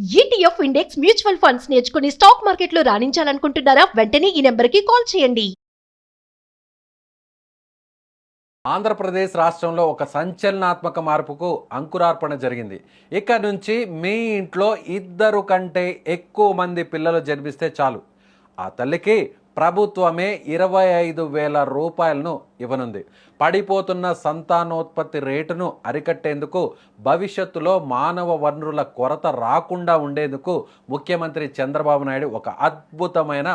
ETF index mutual funds నేర్చుకుని stock మార్కెట్లో రాణించాలనుకుంటున్నారా? వెంటనే ఈ నెంబర్కి కాల్ చేయండి. ఆంధ్రప్రదేశ్ రాష్ట్రంలో ఒక సంచలనాత్మక మార్పుకు అంకురార్పణ జరిగింది. ఇక నుంచి మీ ఇంట్లో 2 కంటే ఎక్కువ మంది పిల్లలు జన్మిస్తే చాలు, ఆ తల్లికి ప్రభుత్వమే 25,000 రూపాయలను ఇవ్వనుంది. పడిపోతున్న సంతానోత్పత్తి రేటును అరికట్టేందుకు, భవిష్యత్తులో మానవ వనరుల కొరత రాకుండా ఉండేందుకు ముఖ్యమంత్రి చంద్రబాబు నాయుడు ఒక అద్భుతమైన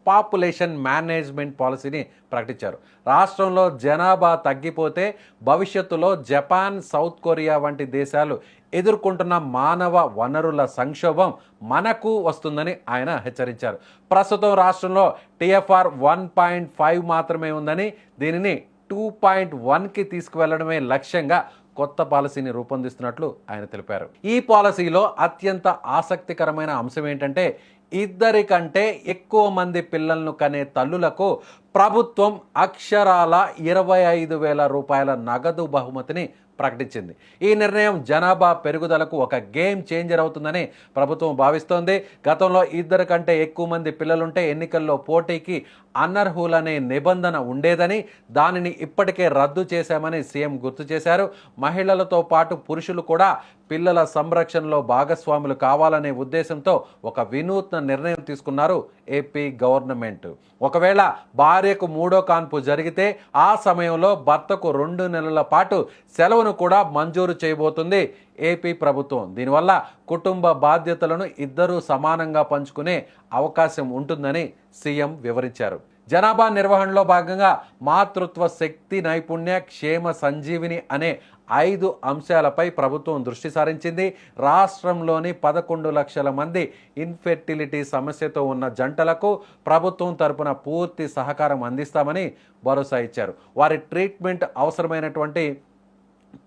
పాపులేషన్ మేనేజ్మెంట్ పాలసీని ప్రకటించారు. రాష్ట్రంలో జనాభా తగ్గిపోతే భవిష్యత్తులో జపాన్, సౌత్ కొరియా వంటి దేశాలు ఎదుర్కొంటున్న మానవ వనరుల సంక్షోభం మనకు వస్తుందని ఆయన హెచ్చరించారు. ప్రస్తుతం రాష్ట్రంలో టీఎఫ్ఆర్ 1.5 మాత్రమే ఉందని, దీనిని 2.1కి తీసుకువెళ్లడమే లక్ష్యంగా కొత్త పాలసీని రూపొందిస్తున్నట్లు ఆయన తెలిపారు. ఈ పాలసీలో అత్యంత ఆసక్తికరమైన అంశం ఏంటంటే, 2 కంటే ఎక్కువ మంది పిల్లలను కనే తల్లులకు ప్రభుత్వం అక్షరాల 25,000 రూపాయల నగదు బహుమతిని ప్రకటించింది. ఈ నిర్ణయం జనాభా పెరుగుదలకు ఒక గేమ్ చేంజర్ అవుతుందని ప్రభుత్వం భావిస్తోంది. గతంలో 2 కంటే ఎక్కువ మంది పిల్లలుంటే ఎన్నికల్లో పోటీకి అనర్హులనే నిబంధన ఉండేదని, దానిని ఇప్పటికే రద్దు చేశామని సీఎం గుర్తు చేశారు. మహిళలతో పాటు పురుషులు కూడా పిల్లల సంరక్షణలో భాగస్వాములు కావాలనే ఉద్దేశంతో ఒక వినూత్న నిర్ణయం తీసుకున్నారు ఏపీ గవర్నమెంట్. ఒకవేళ భార్యకు 3వ కాన్పు జరిగితే ఆ సమయంలో భర్తకు 2 నెలల పాటు సెలవును కూడా మంజూరు చేయబోతుంది ఏపీ ప్రభుత్వం. దీనివల్ల కుటుంబ బాధ్యతలను ఇద్దరూ సమానంగా పంచుకునే అవకాశం ఉంటుందని సీఎం వివరించారు. జనాభా నిర్వహణలో భాగంగా మాతృత్వ శక్తి నైపుణ్య క్షేమ సంజీవిని అనే 5 అంశాలపై ప్రభుత్వం దృష్టి సారించింది. రాష్ట్రంలోని 11 లక్షల మంది ఇన్ఫెర్టిలిటీ సమస్యతో ఉన్న జంటలకు ప్రభుత్వం తరపున పూర్తి సహకారం అందిస్తామని భరోసా ఇచ్చారు. వారి ట్రీట్మెంట్ అవసరమైనటువంటి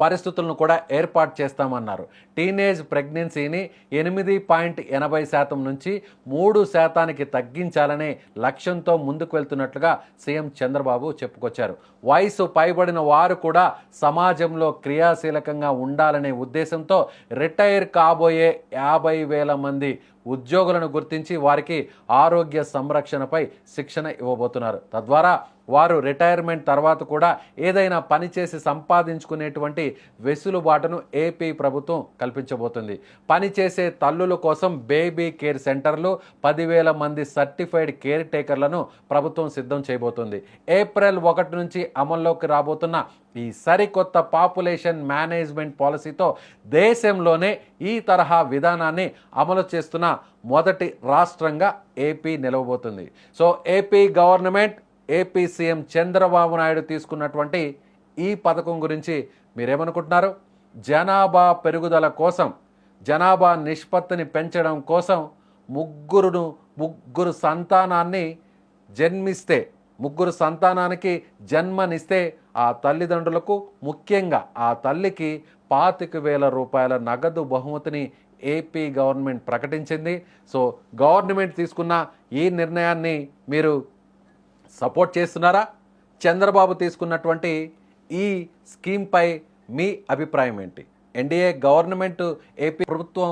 పరిస్థితులను కూడా ఏర్పాటు చేస్తామన్నారు. టీనేజ్ ప్రెగ్నెన్సీని 8.80% నుంచి 3% తగ్గించాలనే లక్ష్యంతో ముందుకు వెళ్తున్నట్లుగా సీఎం చంద్రబాబు చెప్పుకొచ్చారు. వయసు పైబడిన వారు కూడా సమాజంలో క్రియాశీలకంగా ఉండాలనే ఉద్దేశంతో రిటైర్ కాబోయే 50,000 మంది ఉద్యోగులను గుర్తించి వారికి ఆరోగ్య సంరక్షణపై శిక్షణ ఇవ్వబోతున్నారు. తద్వారా వారు రిటైర్మెంట్ తర్వాత కూడా ఏదైనా పని చేసి సంపాదించుకునేటువంటి వెసులుబాటును ఏపీ ప్రభుత్వం కల్పించబోతుంది. పనిచేసే తల్లుల కోసం బేబీ కేర్ సెంటర్లు, 10,000 మంది సర్టిఫైడ్ కేర్ టేకర్లను ప్రభుత్వం సిద్ధం చేయబోతుంది. ఏప్రిల్ 1 నుంచి అమల్లోకి రాబోతున్న ఈ సరికొత్త పాపులేషన్ మేనేజ్మెంట్ పాలసీతో దేశంలోనే ఈ తరహా విధానాన్ని అమలు చేస్తున్న మొదటి రాష్ట్రంగా ఏపీ నిలవబోతుంది. So AP government, AP CM Chandrababu Naidu తీసుకున్నటువంటి ఈ పథకం గురించి మీరేమనుకుంటున్నారు? జనాభా పెరుగుదల కోసం, జనాభా నిష్పత్తిని పెంచడం కోసం ముగ్గురు సంతానాన్ని జన్మిస్తే, ముగ్గురు సంతానానికి జన్మనిస్తే ఆ తల్లిదండ్రులకు, ముఖ్యంగా ఆ తల్లికి 25,000 రూపాయల నగదు బహుమతిని ఏపీ గవర్నమెంట్ ప్రకటించింది. సో గవర్నమెంట్ తీసుకున్న ఈ నిర్ణయాన్ని మీరు సపోర్ట్ చేస్తున్నారా? చంద్రబాబు తీసుకున్నటువంటి ఈ స్కీమ్పై మీ అభిప్రాయం ఏంటి? ఎన్డీఏ గవర్నమెంట్, ఏపీ ప్రభుత్వం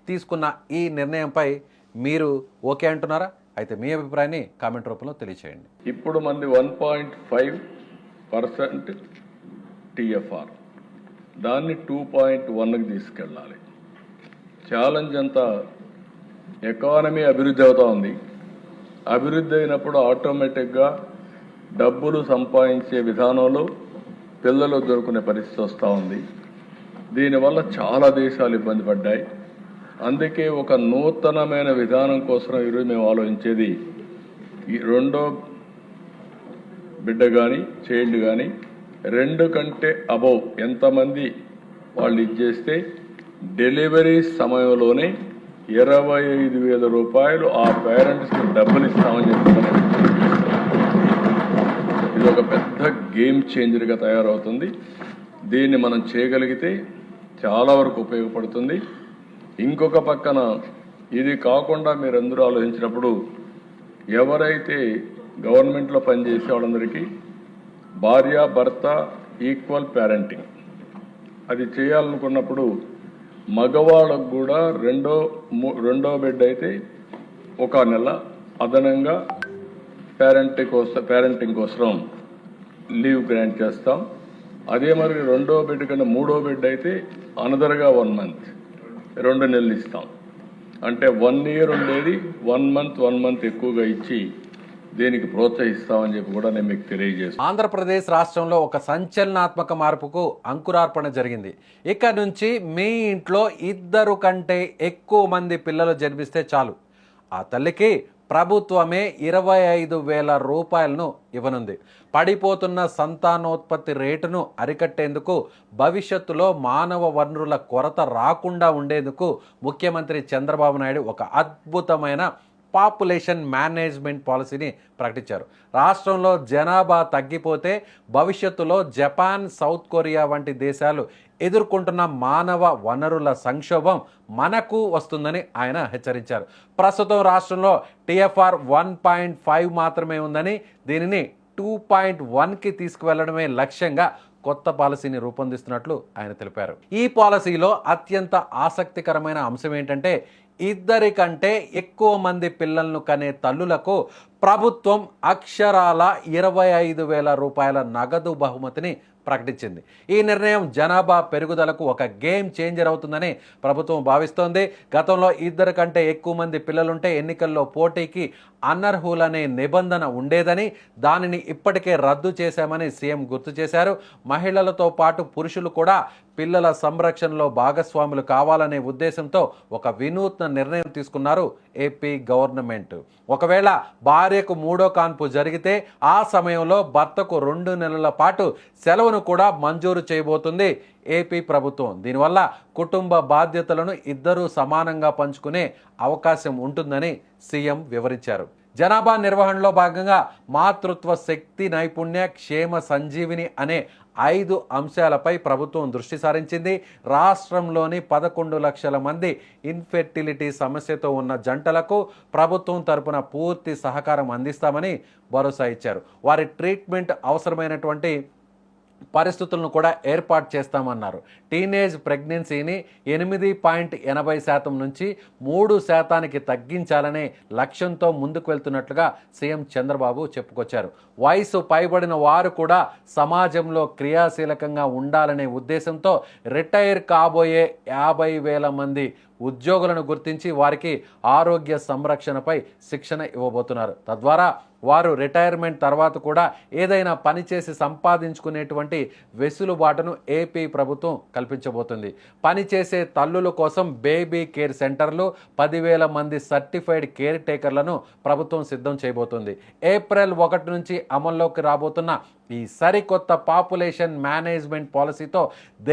తీసుకున్న ఈ నిర్ణయంపై మీరు ఓకే అంటున్నారా? అయితే మీ అభిప్రాయాన్ని కామెంట్ రూపంలో తెలియచేయండి. ఇప్పుడు మంది 1.5% టీఎఫ్ఆర్, దాన్ని 2.1కి తీసుకెళ్ళాలి. ఛాలెంజ్ అంతా ఎకానమీ అభివృద్ధి అవుతూ ఉంది. అభివృద్ధి అయినప్పుడు ఆటోమేటిక్గా డబ్బులు సంపాదించే విధానంలో పిల్లలు దొరుకునే పరిస్థితి వస్తూ ఉంది. దీనివల్ల చాలా దేశాలు ఇబ్బంది పడ్డాయి. అందుకే ఒక నూతనమైన విధానం కోసం ఈరోజు మేము ఆలోచించేది, ఈ 2వ బిడ్డ కానీ చైల్డ్ కానీ 2 కంటే అబౌవ్ ఎంతమంది వాళ్ళు ఇచ్చేస్తే డెలివరీ సమయంలోనే 25,000 రూపాయలు ఆ పేరెంట్స్కి డబ్బులు ఇస్తామని చెప్తున్నారు. ఇది ఒక పెద్ద గేమ్ చేంజర్గా తయారవుతుంది. దీన్ని మనం చేయగలిగితే చాలా వరకు ఉపయోగపడుతుంది. ఇంకొక పక్కన ఇది కాకుండా మీరందరూ ఆలోచించినప్పుడు, ఎవరైతే గవర్నమెంట్లో పనిచేసే వాళ్ళందరికీ భార్య భర్త ఈక్వల్ పేరెంటింగ్ అది చేయాలనుకున్నప్పుడు మగవాళ్ళకు కూడా రెండో బిడ్డ అయితే 1 నెల అదనంగా పేరెంటింగ్ కోసం లీవ్ గ్రాంట్ చేస్తాం. అదే మరి రెండో బిడ్డ కన్నా మూడో బిడ్డ అయితే అనదర్గా 1 మంత్ 2 నెలలు ఇస్తాం. అంటే 1 ఇయర్ ఉండేది 1 మంత్ ఎక్కువగా ఇచ్చి దీనికి ప్రోత్సహిస్తామని చెప్పి కూడా నేను మీకు తెలియజేస్తాను. ఆంధ్రప్రదేశ్ రాష్ట్రంలో ఒక సంచలనాత్మక మార్పుకు అంకురార్పణ జరిగింది. ఇక నుంచి మీ ఇంట్లో 2 కంటే ఎక్కువ మంది పిల్లలు జన్మిస్తే చాలు, ఆ తల్లికి ప్రభుత్వమే 25,000 రూపాయలను ఇవ్వనుంది. పడిపోతున్న సంతానోత్పత్తి రేటును అరికట్టేందుకు, భవిష్యత్తులో మానవ వనరుల కొరత రాకుండా ఉండేందుకు ముఖ్యమంత్రి చంద్రబాబు నాయుడు ఒక అద్భుతమైన పాపులేషన్ మేనేజ్మెంట్ పాలసీని ప్రకటించారు. రాష్ట్రంలో జనాభా తగ్గిపోతే భవిష్యత్తులో జపాన్, సౌత్ కొరియా వంటి దేశాలు ఎదుర్కొంటున్న మానవ వనరుల సంక్షోభం మనకు వస్తుందని ఆయన హెచ్చరించారు. ప్రస్తుతం రాష్ట్రంలో TFR 1.5 మాత్రమే ఉందని, దీనిని 2.1కి తీసుకువెళ్లడమే లక్ష్యంగా కొత్త పాలసీని రూపొందిస్తున్నట్లు ఆయన తెలిపారు. ఈ పాలసీలో అత్యంత ఆసక్తికరమైన అంశం ఏంటంటే, 2 కంటే ఎక్కువ మంది పిల్లలను కనే తల్లులకు ప్రభుత్వం అక్షరాల 25,000 రూపాయల నగదు బహుమతిని ప్రకటించింది. ఈ నిర్ణయం జనాభా పెరుగుదలకు ఒక గేమ్ చేంజర్ అవుతుందని ప్రభుత్వం భావిస్తోంది. గతంలో 2 కంటే ఎక్కువ మంది పిల్లలుంటే ఎన్నికల్లో పోటీకి అనర్హులనే నిబంధన ఉండేదని, దానిని ఇప్పటికే రద్దు చేశామని సీఎం గుర్తు చేశారు. మహిళలతో పాటు పురుషులు కూడా పిల్లల సంరక్షణలో భాగస్వాములు కావాలనే ఉద్దేశంతో ఒక వినూత్న నిర్ణయం తీసుకున్నారు ఏపీ గవర్నమెంట్. ఒకవేళ భార్యకు 3వ కాన్పు జరిగితే ఆ సమయంలో భర్తకు 2 నెలల పాటు సెలవును కూడా మంజూరు చేయబోతుంది ఏపీ ప్రభుత్వం. దీనివల్ల కుటుంబ బాధ్యతలను ఇద్దరూ సమానంగా పంచుకునే అవకాశం ఉంటుందని సీఎం వివరించారు. జనాభా నిర్వహణలో భాగంగా మాతృత్వ శక్తి నైపుణ్య క్షేమ సంజీవిని అనే 5 అంశాలపై ప్రభుత్వం దృష్టి సారించింది. రాష్ట్రంలోని 11 లక్షల మంది ఇన్ఫెర్టిలిటీ సమస్యతో ఉన్న జంటలకు ప్రభుత్వం తరపున పూర్తి సహకారం అందిస్తామని భరోసా ఇచ్చారు. వారి ట్రీట్మెంట్ అవసరమైనటువంటి పరిస్థితులను కూడా ఏర్పాటు చేస్తామన్నారు. టీనేజ్ ప్రెగ్నెన్సీని 8.80% నుంచి 3% తగ్గించాలనే లక్ష్యంతో ముందుకు వెళ్తున్నట్లుగా సీఎం చంద్రబాబు చెప్పుకొచ్చారు. వయసు పైబడిన వారు కూడా సమాజంలో క్రియాశీలకంగా ఉండాలనే ఉద్దేశంతో రిటైర్ కాబోయే 50,000 మంది ఉద్యోగులను గుర్తించి వారికి ఆరోగ్య సంరక్షణపై శిక్షణ ఇవ్వబోతున్నారు. తద్వారా వారు రిటైర్మెంట్ తర్వాత కూడా ఏదైనా పని చేసి సంపాదించుకునేటువంటి వెసులుబాటును ఏపీ ప్రభుత్వం కల్పించబోతుంది. పనిచేసే తల్లుల కోసం బేబీ కేర్ సెంటర్లు, 10,000 మంది సర్టిఫైడ్ కేర్ టేకర్లను ప్రభుత్వం సిద్ధం చేయబోతుంది. ఏప్రిల్ 1 నుంచి అమల్లోకి రాబోతున్న ఈ సరికొత్త పాపులేషన్ మేనేజ్మెంట్ పాలసీతో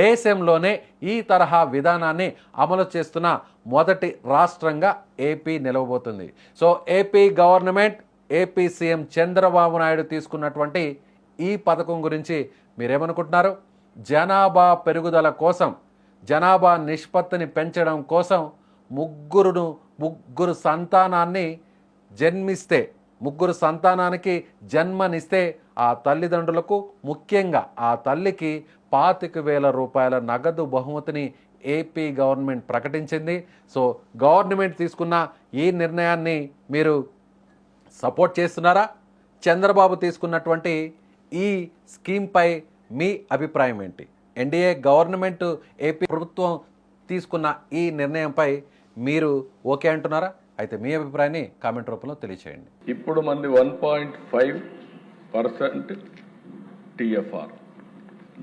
దేశంలోనే ఈ తరహా విధానాన్ని అమలు చేస్తున్న మొదటి రాష్ట్రంగా ఏపీ నిలవబోతుంది. So AP government, AP CM Chandrababu Naidu తీసుకున్నటువంటి ఈ పథకం గురించి మీరేమనుకుంటున్నారు? జనాభా పెరుగుదల కోసం, జనాభా నిష్పత్తిని పెంచడం కోసం ముగ్గురు సంతానాన్ని జన్మిస్తే, 3 సంతానానికి జన్మనిస్తే ఆ తల్లిదండ్రులకు, ముఖ్యంగా ఆ తల్లికి 25,000 రూపాయల నగదు బహుమతిని ఏపీ గవర్నమెంట్ ప్రకటించింది. సో గవర్నమెంట్ తీసుకున్న ఈ నిర్ణయాన్ని మీరు సపోర్ట్ చేస్తున్నారా? చంద్రబాబు తీసుకున్నటువంటి ఈ స్కీమ్పై మీ అభిప్రాయం ఏంటి? ఎన్డీఏ గవర్నమెంట్, ఏపీ ప్రభుత్వం తీసుకున్న ఈ నిర్ణయంపై మీరు ఓకే అంటున్నారా? అయితే మీ అభిప్రాయాన్ని కామెంట్ రూపంలో తెలియచేయండి. ఇప్పుడు మనది 1.5% TFR,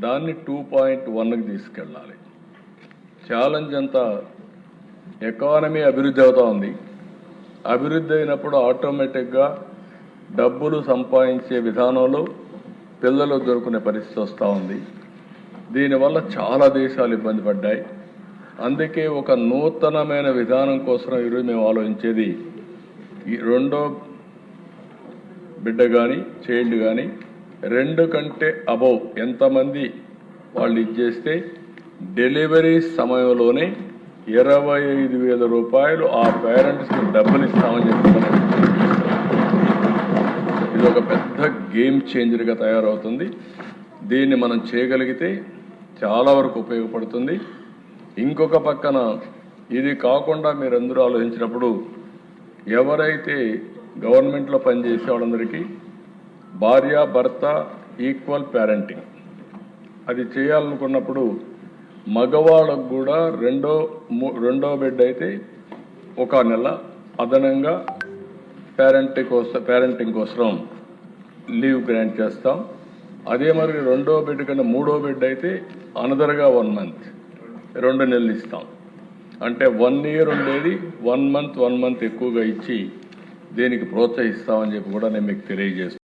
దాన్ని 2.1కి తీసుకెళ్ళాలి. ఛాలెంజ్ అంతా ఎకానమీ అభివృద్ధి అవుతా ఉంది. అభివృద్ధి అయినప్పుడు ఆటోమేటిక్గా డబ్బులు సంపాదించే విధానంలో పిల్లలు దొరుకునే పరిస్థితి వస్తూ ఉంది. దీనివల్ల చాలా దేశాలు ఇబ్బంది పడ్డాయి. అందుకే ఒక నూతనమైన విధానం కోసం ఈరోజు మేము ఆలోచించేది, ఈ 2వ బిడ్డ కానీ చైల్డ్ కానీ 2 కంటే అబౌవ్ ఎంతమంది వాళ్ళు ఇచ్చేస్తే డెలివరీ సమయంలోనే 25,000 రూపాయలు ఆ పేరెంట్స్కి డబ్బులు ఇస్తామని చెప్తున్నారు. ఇది ఒక పెద్ద గేమ్ చేంజర్గా తయారవుతుంది. దీన్ని మనం చేయగలిగితే చాలా వరకు ఉపయోగపడుతుంది. ఇంకొక పక్కన ఇది కాకుండా మీరందరూ ఆలోచించినప్పుడు ఎవరైతే గవర్నమెంట్లో పనిచేసే వాళ్ళందరికీ భార్య భర్త ఈక్వల్ పేరెంటింగ్ అది చేయాలనుకున్నప్పుడు మగవాళ్ళకు కూడా రెండో బిడ్డ అయితే 1 నెల అదనంగా పేరెంటింగ్ కోసం లీవ్ గ్రాంట్ చేస్తాం. అదే మరి రెండో బిడ్డ కన్నా మూడో బిడ్డ అయితే అనదర్గా 1 మంత్ 2 నెలలు ఇస్తాం. అంటే 1 ఇయర్ ఉండేది 1 మంత్ ఎక్కువగా ఇచ్చి దీనికి ప్రోత్సహిస్తామని చెప్పి కూడా నేను మీకు తెలియజేస్తాను.